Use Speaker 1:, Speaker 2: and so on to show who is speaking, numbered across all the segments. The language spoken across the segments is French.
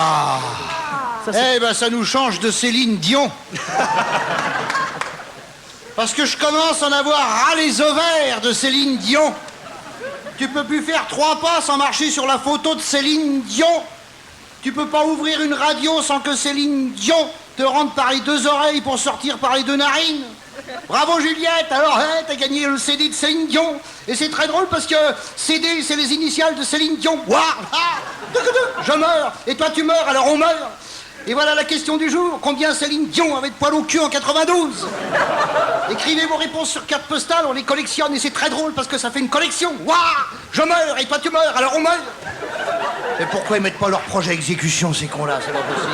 Speaker 1: Ah. Eh ben, ça nous change de Céline Dion. Parce que je commence à en avoir ras les ovaires de Céline Dion. Tu peux plus faire 3 pas sans marcher sur la photo de Céline Dion. Tu peux pas ouvrir une radio sans que Céline Dion te rentre par les 2 oreilles pour sortir par les 2 narines. Bravo Juliette, alors hein, t'as gagné le CD de Céline Dion. Et c'est très drôle parce que CD, c'est les initiales de Céline Dion. Waouh, ah, je meurs, et toi tu meurs, alors on meurt. Et voilà la question du jour. Combien Céline Dion avait de poils au cul en 92? Écrivez vos réponses sur carte postale, on les collectionne et c'est très drôle parce que ça fait une collection. Waouh, je meurs, et toi tu meurs, alors on meurt. Et pourquoi ils mettent pas leur projet exécution, ces cons-là? C'est pas possible.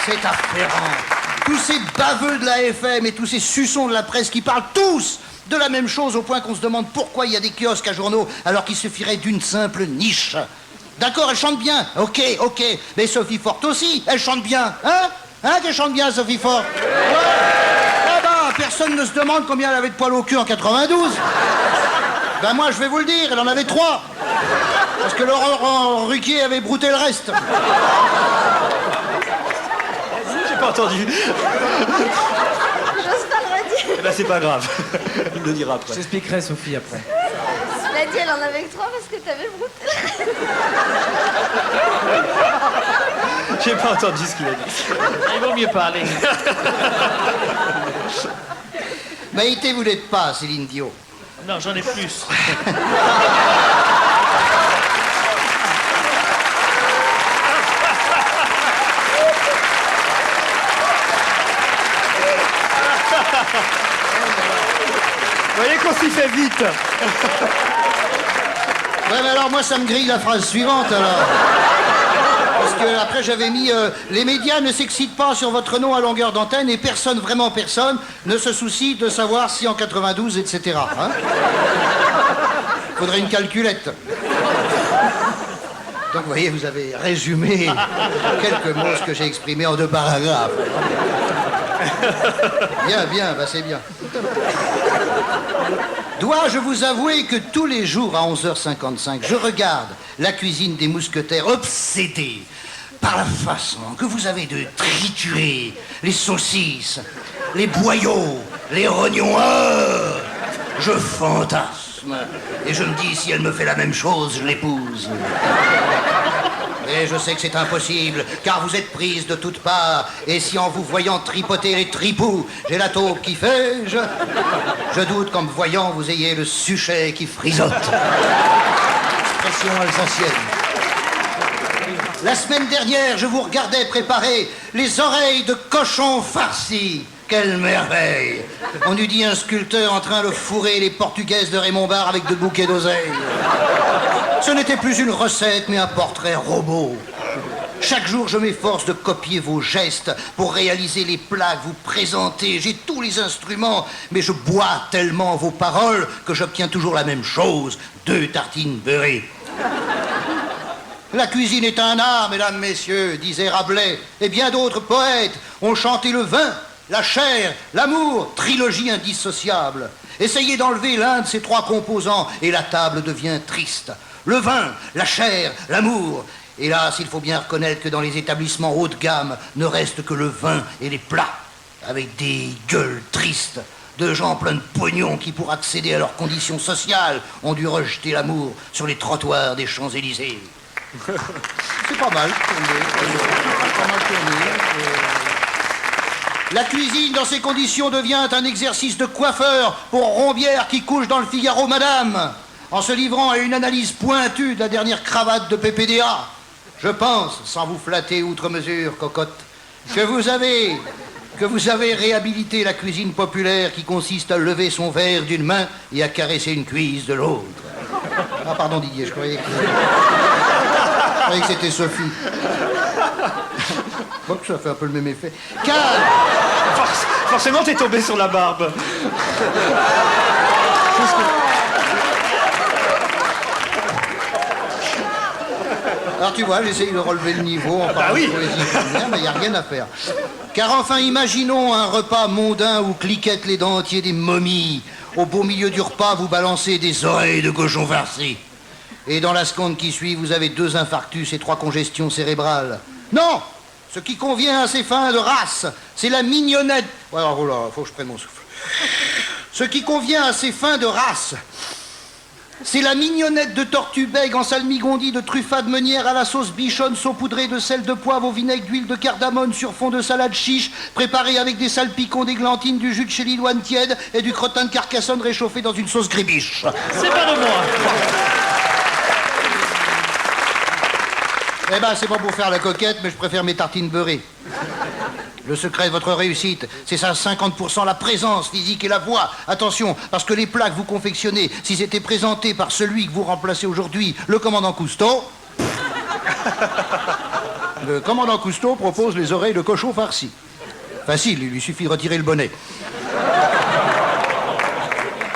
Speaker 1: C'est affairant. Tous ces baveux de la FM et tous ces suçons de la presse qui parlent tous de la même chose au point qu'on se demande pourquoi il y a des kiosques à journaux alors qu'il suffirait d'une simple niche. D'accord, elle chante bien. Ok. Mais Sophie Forte aussi, elle chante bien. Hein, qu'elle chante bien, Sophie Forte. Ouais. Ah ben, personne ne se demande combien elle avait de poils au cul en 92. Ben moi, je vais vous le dire, elle en avait 3. Parce que Laurent Ruquier avait brouté le reste.
Speaker 2: J'ai pas entendu.
Speaker 3: J'ose pas le redire.
Speaker 2: Eh ben, c'est pas grave. Il le dira après.
Speaker 4: Je t'expliquerai, Sophie, après.
Speaker 3: Cela dit, elle en avait que 3 parce que t'avais brouté.
Speaker 2: J'ai pas entendu ce qu'il a dit.
Speaker 4: Il vaut mieux parler.
Speaker 1: Maïté, vous n'êtes pas Céline Dion.
Speaker 4: Non, j'en ai plus.
Speaker 2: Vous voyez qu'on s'y fait vite.
Speaker 1: Ouais, mais alors moi, ça me grille la phrase suivante, alors. Parce que après, j'avais mis les médias ne s'excitent pas sur votre nom à longueur d'antenne et personne, vraiment personne, ne se soucie de savoir si en 92, etc. Hein. Faudrait une calculette. Donc, vous voyez, vous avez résumé quelques mots ce que j'ai exprimé en 2 paragraphes. Bien, bah c'est bien. Dois-je vous avouer que tous les jours à 11h55, je regarde la cuisine des mousquetaires obsédée par la façon que vous avez de triturer les saucisses, les boyaux, les rognons. Je fantasme. Et je me dis, si elle me fait la même chose, je l'épouse. Et je sais que c'est impossible, car vous êtes prise de toutes parts. Et si en vous voyant tripoter les tripous, j'ai la taupe qui fait, je doute qu'en me voyant, vous ayez le suchet qui frisote. Expression alsacienne. La semaine dernière, je vous regardais préparer les oreilles de cochon farci. Quelle merveille! On eût dit un sculpteur en train de fourrer les portugaises de Raymond Barre avec 2 bouquets d'oseille. Ce n'était plus une recette, mais un portrait robot. Chaque jour, je m'efforce de copier vos gestes pour réaliser les plats que vous présentez. J'ai tous les instruments, mais je bois tellement vos paroles que j'obtiens toujours la même chose. 2 tartines beurrées. La cuisine est un art, mesdames, messieurs, disait Rabelais. Et bien d'autres poètes ont chanté le vin, la chair, l'amour, trilogie indissociable. Essayez d'enlever l'un de ces 3 composants et la table devient triste. Le vin, la chair, l'amour. Hélas, il faut bien reconnaître que dans les établissements haut de gamme, ne reste que le vin et les plats, avec des gueules tristes, de gens pleins de pognon qui, pour accéder à leurs conditions sociales, ont dû rejeter l'amour sur les trottoirs des Champs-Élysées. C'est pas mal tourné. Pas mal tourné. La cuisine, dans ces conditions, devient un exercice de coiffeur pour Rombière qui couche dans le Figaro Madame, en se livrant à une analyse pointue de la dernière cravate de PPDA. Je pense, sans vous flatter outre mesure, cocotte, que vous avez réhabilité la cuisine populaire qui consiste à lever son verre d'une main et à caresser une cuisse de l'autre. Ah, pardon Didier, je croyais que c'était Sophie. Bon, ça fait un peu le même effet. Car...
Speaker 2: Forcément, t'es tombé sur la barbe.
Speaker 1: Alors tu vois, j'essaye de relever le niveau en parlant de poésie, mais il n'y a rien à faire. Car enfin, imaginons un repas mondain où cliquettent les dentiers des momies. Au beau milieu du repas, vous balancez des oreilles de cochon farci. Et dans la seconde qui suit, vous avez 2 infarctus et 3 congestions cérébrales. Non! Ce qui convient à ces fins de race, c'est la mignonnette... Alors, oh là, faut que je prenne mon souffle. Ce qui convient à ces fins de race, c'est la mignonnette de tortue bègue en salmigondis de truffade meunière à la sauce bichonne saupoudrée de sel, de poivre au vinaigre d'huile de cardamone sur fond de salade chiche, préparée avec des salpicons, d'églantine, du jus de chélidoine tiède et du crottin de Carcassonne réchauffé dans une sauce grébiche.
Speaker 4: C'est pas de moi.
Speaker 1: Eh ben, c'est pas pour faire la coquette, mais je préfère mes tartines beurrées. Le secret de votre réussite, c'est ça, 50% la présence physique et la voix. Attention, parce que les plats que vous confectionnez, s'ils étaient présentés par celui que vous remplacez aujourd'hui, le commandant Cousteau... Le commandant Cousteau propose les oreilles de cochon farcies. Facile, il lui suffit de retirer le bonnet.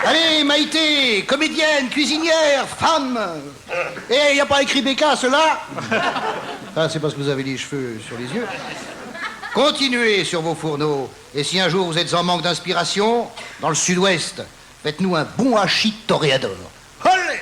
Speaker 1: Allez, Maïté, comédienne, cuisinière, femme. Eh, y a pas écrit Bécasse, là? Ah, c'est parce que vous avez les cheveux sur les yeux. Continuez sur vos fourneaux. Et si un jour vous êtes en manque d'inspiration, dans le sud-ouest, faites-nous un bon hachis de toréador. Allez!